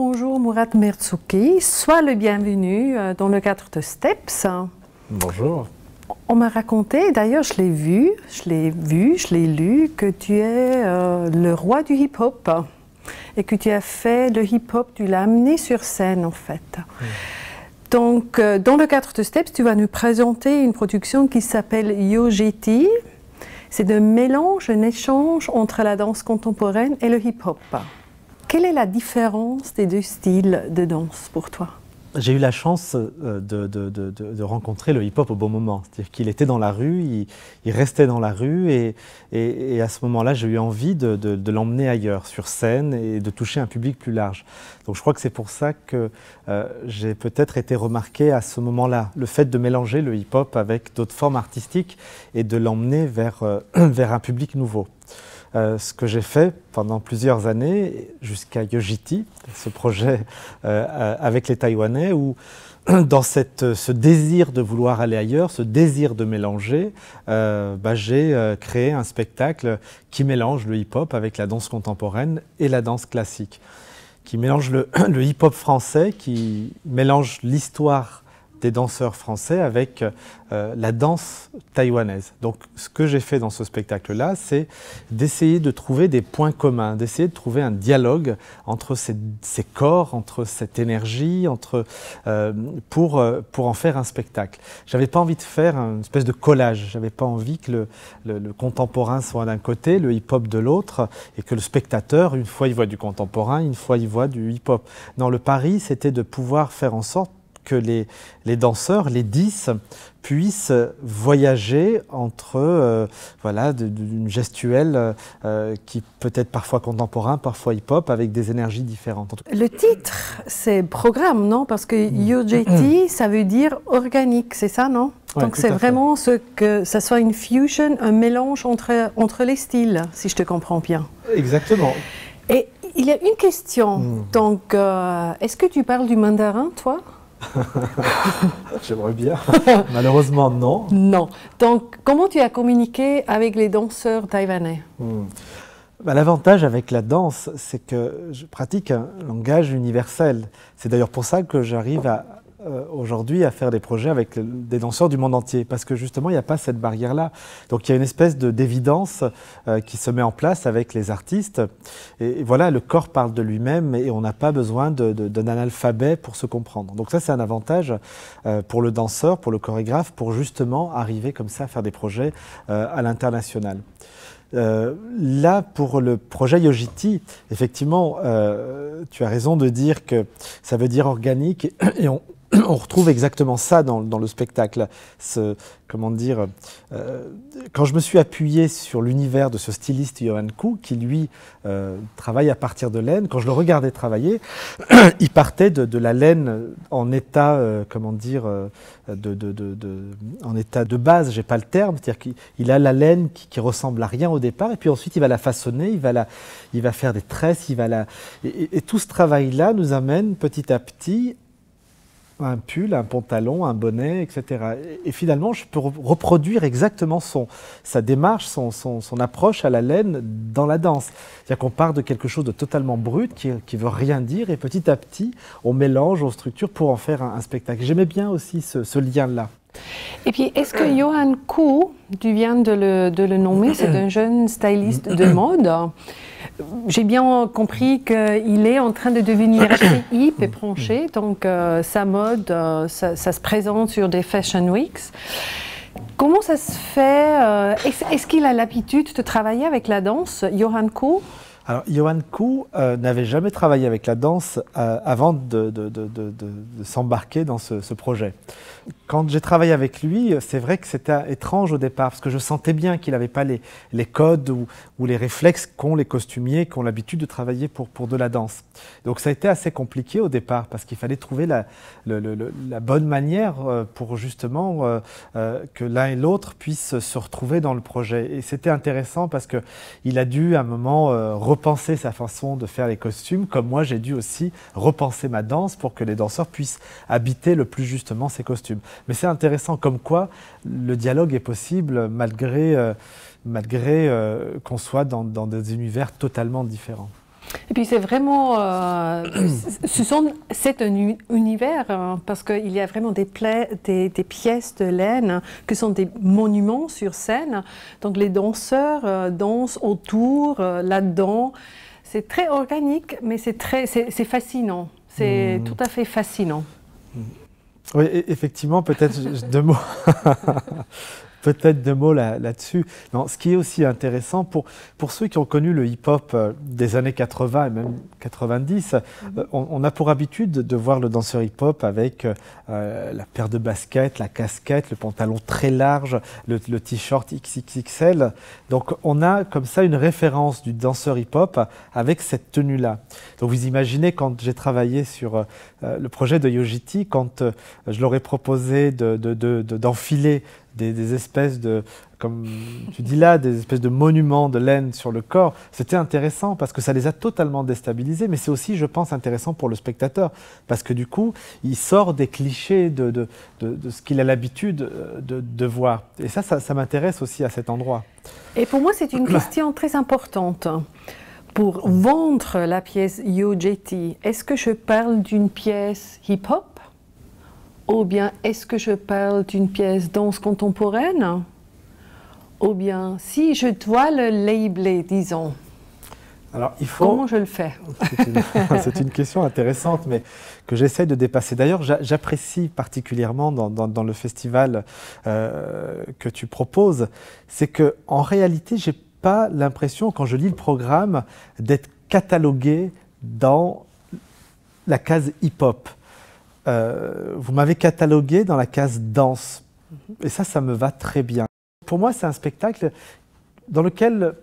bonjour Murat Merzouki, sois le bienvenu dans le cadre de STEPS. Bonjour. On m'a raconté, d'ailleurs je l'ai lu, que tu es le roi du hip-hop et que tu as fait le hip-hop, tu l'as amené sur scène en fait. Donc dans le cadre de STEPS, tu vas nous présenter une production qui s'appelle Yojiti. C'est un mélange, un échange entre la danse contemporaine et le hip-hop. Quelle est la différence des deux styles de danse pour toi? J'ai eu la chance de rencontrer le hip-hop au bon moment. C'est-à-dire qu'il était dans la rue, il restait dans la rue et à ce moment-là, j'ai eu envie de l'emmener ailleurs, sur scène et de toucher un public plus large. Donc je crois que c'est pour ça que j'ai peut-être été remarqué à ce moment-là. Le fait de mélanger le hip-hop avec d'autres formes artistiques et de l'emmener vers un public nouveau. Ce que j'ai fait pendant plusieurs années, jusqu'à Yojiti, ce projet avec les Taïwanais, où dans ce désir de vouloir aller ailleurs, ce désir de mélanger, j'ai créé un spectacle qui mélange le hip-hop avec la danse contemporaine et la danse classique, qui mélange le hip-hop français, qui mélange l'histoire des danseurs français avec la danse taïwanaise. Donc ce que j'ai fait dans ce spectacle-là, c'est d'essayer de trouver des points communs, d'essayer de trouver un dialogue entre ces corps, entre cette énergie, pour en faire un spectacle. J'avais pas envie de faire une espèce de collage, j'avais pas envie que le contemporain soit d'un côté, le hip-hop de l'autre, et que le spectateur, une fois il voit du contemporain, une fois il voit du hip-hop. Non, le pari, c'était de pouvoir faire en sorte que les danseurs, les 10, puissent voyager entre d'une gestuelle qui peut être parfois contemporain, parfois hip-hop, avec des énergies différentes. Le titre, c'est programme, non? Parce que Yojiti, ça veut dire organique, c'est ça, non? Ouais, donc c'est vraiment que ça soit une fusion, un mélange entre les styles, si je te comprends bien. Exactement. Et il y a une question. Donc, est-ce que tu parles du mandarin, toi? J'aimerais bien. Malheureusement, non. Non. Donc, comment tu as communiqué avec les danseurs taïwanais? L'avantage avec la danse, c'est que je pratique un langage universel. C'est d'ailleurs pour ça que j'arrive aujourd'hui à faire des projets avec des danseurs du monde entier, parce que justement, il n'y a pas cette barrière-là. Donc, il y a une espèce d'évidence qui se met en place avec les artistes. Et voilà, le corps parle de lui-même et on n'a pas besoin d'un analphabet pour se comprendre. Donc ça, c'est un avantage pour le danseur, pour le chorégraphe, pour justement arriver comme ça à faire des projets à l'international. Là, pour le projet Yojiti, effectivement, tu as raison de dire que ça veut dire organique et on retrouve exactement ça dans le spectacle. Quand je me suis appuyé sur l'univers de ce styliste Johan Koo, qui lui travaille à partir de laine, quand je le regardais travailler, il partait de la laine en état, en état de base, j'ai pas le terme, c'est-à-dire qu'il a la laine qui ressemble à rien au départ, et puis ensuite il va la façonner, il va faire des tresses, et tout ce travail-là nous amène petit à petit un pull, un pantalon, un bonnet, etc. Et finalement, je peux reproduire exactement sa démarche, son approche à la laine dans la danse. C'est-à-dire qu'on part de quelque chose de totalement brut, qui veut rien dire, et petit à petit, on mélange, on structure pour en faire un spectacle. J'aimais bien aussi ce lien-là. Et puis, est-ce que Johan Koo, tu viens de le nommer, c'est un jeune styliste de mode. J'ai bien compris qu'il est en train de devenir assez hip et branché, donc sa mode, ça se présente sur des Fashion Weeks. Comment ça se fait? Est-ce qu'il a l'habitude de travailler avec la danse, Johan Koo? Alors, Johan Koo n'avait jamais travaillé avec la danse avant de s'embarquer dans ce projet. Quand j'ai travaillé avec lui, c'est vrai que c'était étrange au départ, parce que je sentais bien qu'il n'avait pas les codes ou les réflexes qu'ont les costumiers, qui ont l'habitude de travailler pour de la danse. Donc ça a été assez compliqué au départ, parce qu'il fallait trouver la bonne manière pour justement que l'un et l'autre puissent se retrouver dans le projet. Et c'était intéressant parce qu'il a dû à un moment repenser sa façon de faire les costumes, comme moi j'ai dû aussi repenser ma danse pour que les danseurs puissent habiter le plus justement ces costumes. Mais c'est intéressant comme quoi le dialogue est possible malgré qu'on soit dans des univers totalement différents. Et puis c'est vraiment, c'est un univers parce qu'il y a vraiment des pièces de laine qui sont des monuments sur scène. Donc les danseurs dansent autour, là-dedans. C'est très organique, mais c'est fascinant. C'est tout à fait fascinant. Oui, effectivement, peut-être deux mots. Peut-être deux mots là-dessus. Non, ce qui est aussi intéressant pour ceux qui ont connu le hip-hop des années 80 et même 90, on a pour habitude de voir le danseur hip-hop avec la paire de baskets, la casquette, le pantalon très large, le t-shirt XXXL. Donc on a comme ça une référence du danseur hip-hop avec cette tenue-là. Donc vous imaginez quand j'ai travaillé sur le projet de Yojiti, quand je leur ai proposé d'enfiler des espèces de, comme tu dis là, des espèces de monuments de laine sur le corps, c'était intéressant parce que ça les a totalement déstabilisés, mais c'est aussi, je pense, intéressant pour le spectateur parce que du coup, il sort des clichés de ce qu'il a l'habitude de voir. Et ça m'intéresse aussi à cet endroit. Et pour moi, c'est une question très importante. Pour vendre la pièce Yojiti, est-ce que je parle d'une pièce hip-hop? Ou bien est-ce que je parle d'une pièce danse contemporaine? Ou bien si je dois le labeler, disons, alors, comment je le fais? C'est une question intéressante, mais que j'essaie de dépasser. D'ailleurs, j'apprécie particulièrement dans le festival que tu proposes, c'est qu'en réalité, je n'ai pas l'impression, quand je lis le programme, d'être catalogué dans la case hip-hop. Vous m'avez catalogué dans la case danse. Et ça me va très bien. Pour moi, c'est un spectacle dans lequel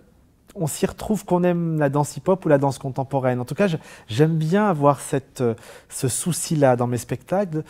on s'y retrouve, qu'on aime la danse hip-hop ou la danse contemporaine. En tout cas, j'aime bien avoir ce souci-là dans mes spectacles.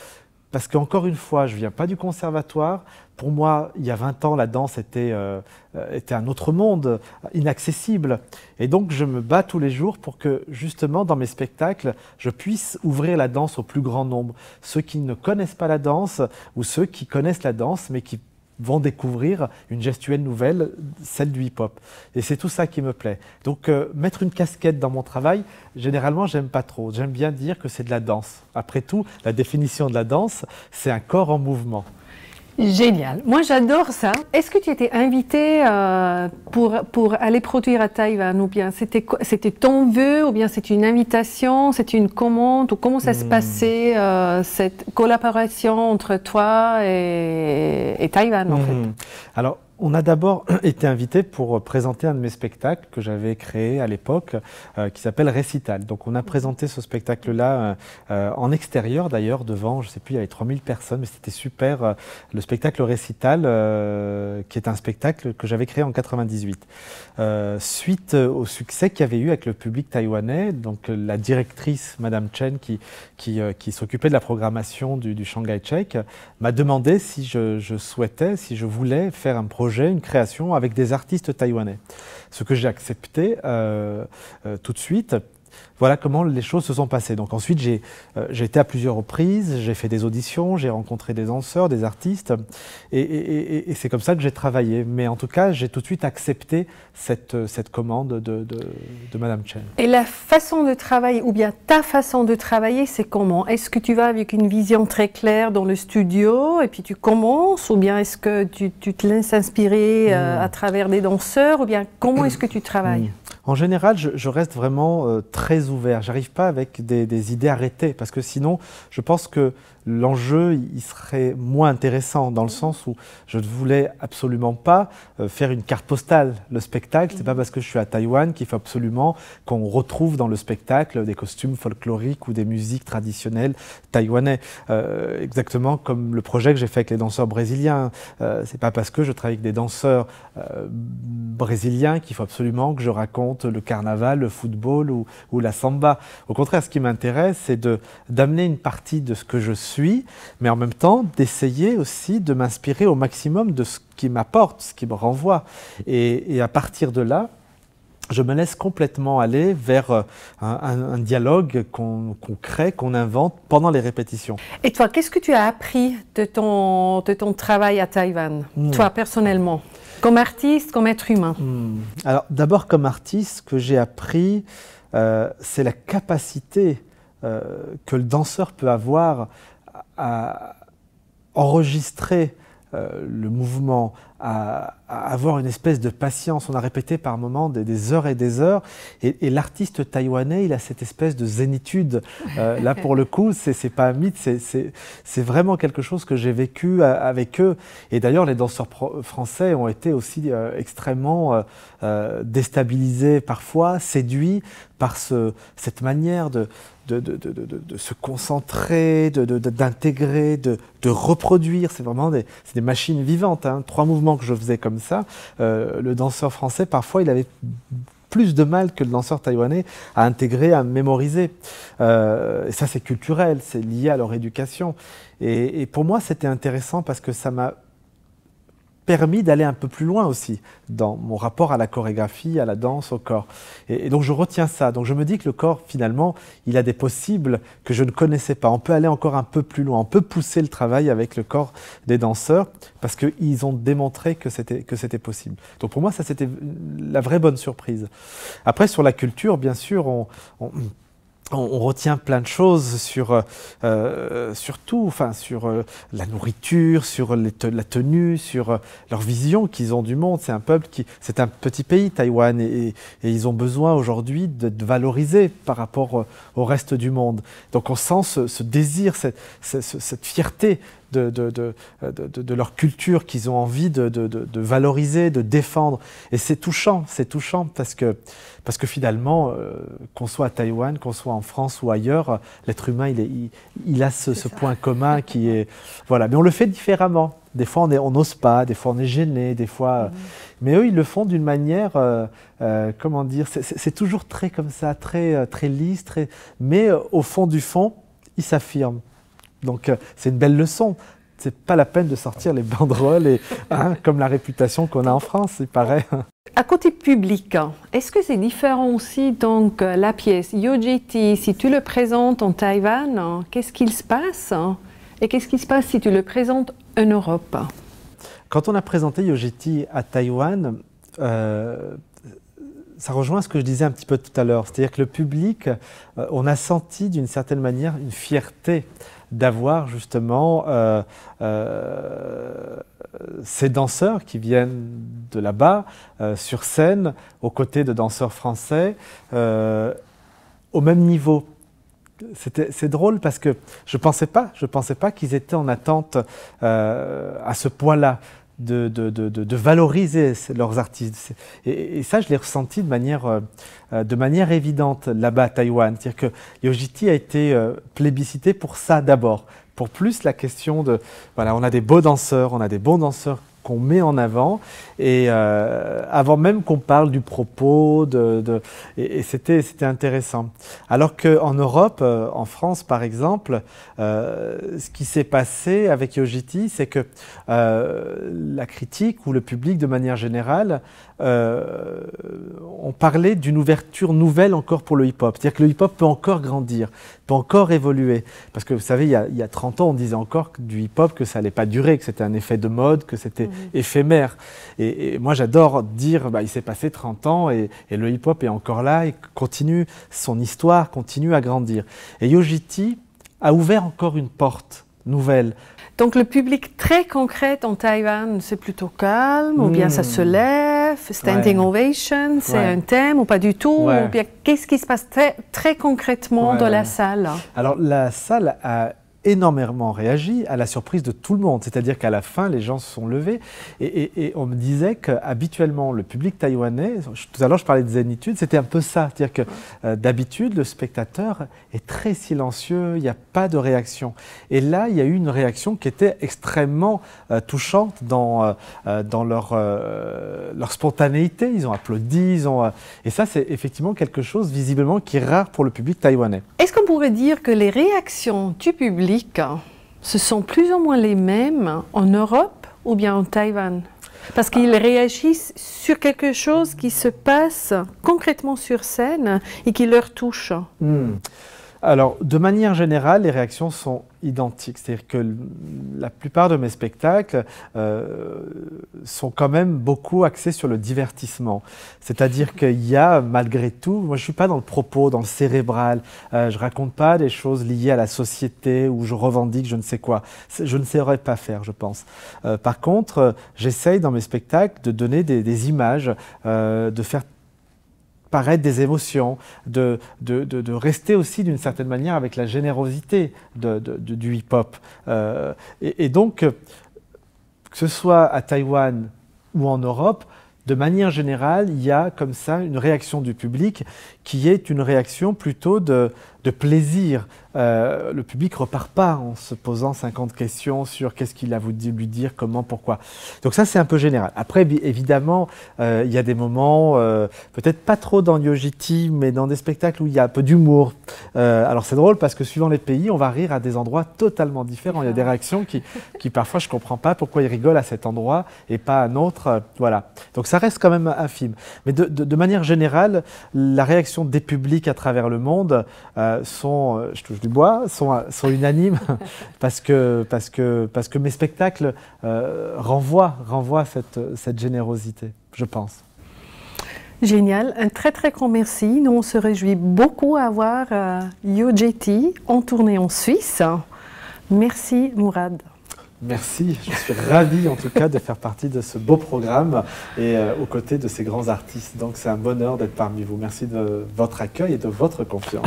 Parce qu'encore une fois, je ne viens pas du conservatoire. Pour moi, il y a 20 ans, la danse était un autre monde, inaccessible. Et donc, je me bats tous les jours pour que, justement, dans mes spectacles, je puisse ouvrir la danse au plus grand nombre. Ceux qui ne connaissent pas la danse ou ceux qui connaissent la danse, mais qui vont découvrir une gestuelle nouvelle, celle du hip-hop. Et c'est tout ça qui me plaît. Donc, mettre une casquette dans mon travail, généralement, j'aime pas trop. J'aime bien dire que c'est de la danse. Après tout, la définition de la danse, c'est un corps en mouvement. Génial. Moi, j'adore ça. Est-ce que tu étais invité pour aller produire à Taïwan, ou bien c'était ton vœu, ou bien c'est une invitation, c'est une commande, ou comment ça se passait, cette collaboration entre toi et Taïwan, en fait? Alors, on a d'abord été invité pour présenter un de mes spectacles que j'avais créé à l'époque, qui s'appelle Récital. Donc on a présenté ce spectacle-là en extérieur d'ailleurs, devant, je ne sais plus, il y avait 3000 personnes, mais c'était super. Le spectacle Récital, qui est un spectacle que j'avais créé en 98. Suite au succès qu'il y avait eu avec le public taïwanais, donc la directrice, Madame Chen, qui s'occupait de la programmation du Shanghai Check, m'a demandé si je souhaitais, si je voulais faire un projet, une création avec des artistes taïwanais. Ce que j'ai accepté tout de suite. Voilà comment les choses se sont passées. Donc ensuite, j'ai été à plusieurs reprises, j'ai fait des auditions, j'ai rencontré des danseurs, des artistes, et c'est comme ça que j'ai travaillé. Mais en tout cas, j'ai tout de suite accepté cette commande de Madame Chen. Et la façon de travailler, ou bien ta façon de travailler, c'est comment? Est-ce que tu vas avec une vision très claire dans le studio, et puis tu commences, ou bien est-ce que tu te laisses inspirer à travers des danseurs, ou bien comment est-ce que tu travailles? En général, je reste vraiment très ouvert. J'arrive pas avec des idées arrêtées parce que sinon, je pense que l'enjeu il serait moins intéressant dans le sens où je ne voulais absolument pas faire une carte postale. Le spectacle, c'est pas parce que je suis à Taïwan qu'il faut absolument qu'on retrouve dans le spectacle des costumes folkloriques ou des musiques traditionnelles taïwanais. Exactement comme le projet que j'ai fait avec les danseurs brésiliens. C'est pas parce que je travaille avec des danseurs brésiliens qu'il faut absolument que je raconte le carnaval, le football ou la samba. Au contraire, ce qui m'intéresse, c'est d'amener une partie de ce que je suis, mais en même temps d'essayer aussi de m'inspirer au maximum de ce qui m'apporte, ce qui me renvoie. Et à partir de là, je me laisse complètement aller vers un dialogue qu'on crée, qu'on invente pendant les répétitions. Et toi, qu'est-ce que tu as appris de ton travail à Taïwan, toi personnellement, comme artiste, comme être humain? Alors d'abord comme artiste, ce que j'ai appris, c'est la capacité que le danseur peut avoir à enregistrer le mouvement, à avoir une espèce de patience. On a répété par moments des heures et des heures, et l'artiste taïwanais, il a cette espèce de zénitude. Là, pour le coup, c'est pas un mythe, c'est vraiment quelque chose que j'ai vécu avec eux. Et d'ailleurs, les danseurs français ont été aussi extrêmement déstabilisés parfois, séduits par cette manière de se concentrer, d'intégrer, de reproduire. C'est vraiment des machines vivantes, hein. 3 mouvements que je faisais comme ça. Le danseur français, parfois, il avait plus de mal que le danseur taïwanais à intégrer, à mémoriser. Et ça, c'est culturel, c'est lié à leur éducation. Et pour moi, c'était intéressant parce que ça m'a permis d'aller un peu plus loin aussi dans mon rapport à la chorégraphie, à la danse, au corps. Et donc je retiens ça. Donc je me dis que le corps, finalement, il a des possibles que je ne connaissais pas. On peut aller encore un peu plus loin. On peut pousser le travail avec le corps des danseurs parce qu'ils ont démontré que c'était possible. Donc pour moi, ça c'était la vraie bonne surprise. Après, sur la culture, bien sûr, on retient plein de choses sur tout, enfin sur la nourriture, sur la tenue, sur leur vision qu'ils ont du monde. C'est un peuple c'est un petit pays, Taïwan, et ils ont besoin aujourd'hui de valoriser par rapport au reste du monde. Donc on sent ce désir, cette fierté de leur culture qu'ils ont envie de valoriser, de défendre. Et c'est touchant parce que finalement, qu'on soit à Taïwan, qu'on soit en France ou ailleurs, l'être humain, il a ce point commun qui est... Voilà, mais on le fait différemment. Des fois, on n'ose pas, des fois, on est gêné, des fois... Mais eux, ils le font d'une manière, comment dire, c'est toujours très comme ça, très lisse, mais au fond du fond, ils s'affirment. Donc c'est une belle leçon. C'est pas la peine de sortir les banderoles comme la réputation qu'on a en France, il paraît. À côté public, est-ce que c'est différent aussi donc la pièce Yo-GT, si tu le présentes en Taïwan, qu'est-ce qu'il se passe? Et qu'est-ce qui se passe si tu le présentes en Europe? Quand on a présenté Yo-GT à Taïwan, ça rejoint ce que je disais un petit peu tout à l'heure, c'est-à-dire que le public, on a senti d'une certaine manière une fierté d'avoir justement ces danseurs qui viennent de là-bas sur scène, aux côtés de danseurs français, au même niveau. C'est drôle parce que je pensais pas qu'ils étaient en attente à ce point-là. De valoriser leurs artistes. Et ça, je l'ai ressenti de manière évidente là-bas à Taïwan. C'est-à-dire que Yo-GT a été plébiscité pour ça d'abord. Pour plus la question de, voilà, on a des beaux danseurs, on a des bons danseurs qu'on met en avant, et avant même qu'on parle du propos, et c'était intéressant. Alors qu'en Europe, en France par exemple, ce qui s'est passé avec Yo-GT, c'est que la critique ou le public de manière générale ont parlé d'une ouverture nouvelle encore pour le hip-hop. C'est-à-dire que le hip-hop peut encore grandir, peut encore évoluer. Parce que vous savez, il y a 30 ans, on disait encore du hip-hop que ça n'allait pas durer, que c'était un effet de mode, que c'était éphémère. Et moi, j'adore dire, il s'est passé 30 ans et le hip-hop est encore là, et continue, son histoire continue à grandir. Et Yo-GT a ouvert encore une porte nouvelle. Donc le public très concret en Taïwan, c'est plutôt calme, ou bien ça se lève, standing ovation, c'est un thème, ou pas du tout, ou bien qu'est-ce qui se passe très concrètement dans la salle? Alors la salle a énormément réagi à la surprise de tout le monde, c'est-à-dire qu'à la fin, les gens se sont levés, et on me disait qu'habituellement, le public taïwanais, tout à l'heure je parlais de zénitude, c'était un peu ça, c'est-à-dire que d'habitude, le spectateur est très silencieux, il n'y a pas de réaction. Et là, il y a eu une réaction qui était extrêmement touchante dans leur spontanéité, ils ont applaudi, et ça, c'est effectivement quelque chose visiblement qui est rare pour le public taïwanais. Est-ce qu'on pourrait dire que les réactions du public, ce sont plus ou moins les mêmes en Europe ou bien en Taïwan? Parce qu'ils réagissent sur quelque chose qui se passe concrètement sur scène et qui leur touche. Alors, de manière générale, les réactions sont identiques. C'est-à-dire que la plupart de mes spectacles sont quand même beaucoup axés sur le divertissement. C'est-à-dire qu'il y a, malgré tout, moi je ne suis pas dans le propos, dans le cérébral. Je ne raconte pas des choses liées à la société où je revendique je ne sais quoi. Je ne saurais pas faire, je pense. Par contre, j'essaye dans mes spectacles de donner des images, de faire paraître des émotions, de rester aussi d'une certaine manière avec la générosité du hip-hop. Et donc, que ce soit à Taïwan ou en Europe, de manière générale, il y a comme ça une réaction du public qui est une réaction plutôt de plaisir. Le public repart pas en se posant 50 questions sur qu'est-ce qu'il a voulu lui dire, comment, pourquoi. Donc ça, c'est un peu général. Après, évidemment, il y a des moments, peut-être pas trop dans Yo!JT, mais dans des spectacles où il y a un peu d'humour. Alors c'est drôle parce que suivant les pays, on va rire à des endroits totalement différents. Il y a des réactions qui parfois, je comprends pas pourquoi ils rigolent à cet endroit et pas à un autre. Voilà. Donc ça reste quand même infime. Mais de manière générale, la réaction des publics à travers le monde sont, je touche du bois, sont unanimes parce que mes spectacles renvoient cette générosité, je pense. Génial, un très très grand merci. Nous on se réjouit beaucoup à voir Yo!JT en tournée en Suisse. Merci Mourad. Merci, je suis ravi en tout cas de faire partie de ce beau programme et aux côtés de ces grands artistes. Donc c'est un bonheur d'être parmi vous. Merci de votre accueil et de votre confiance.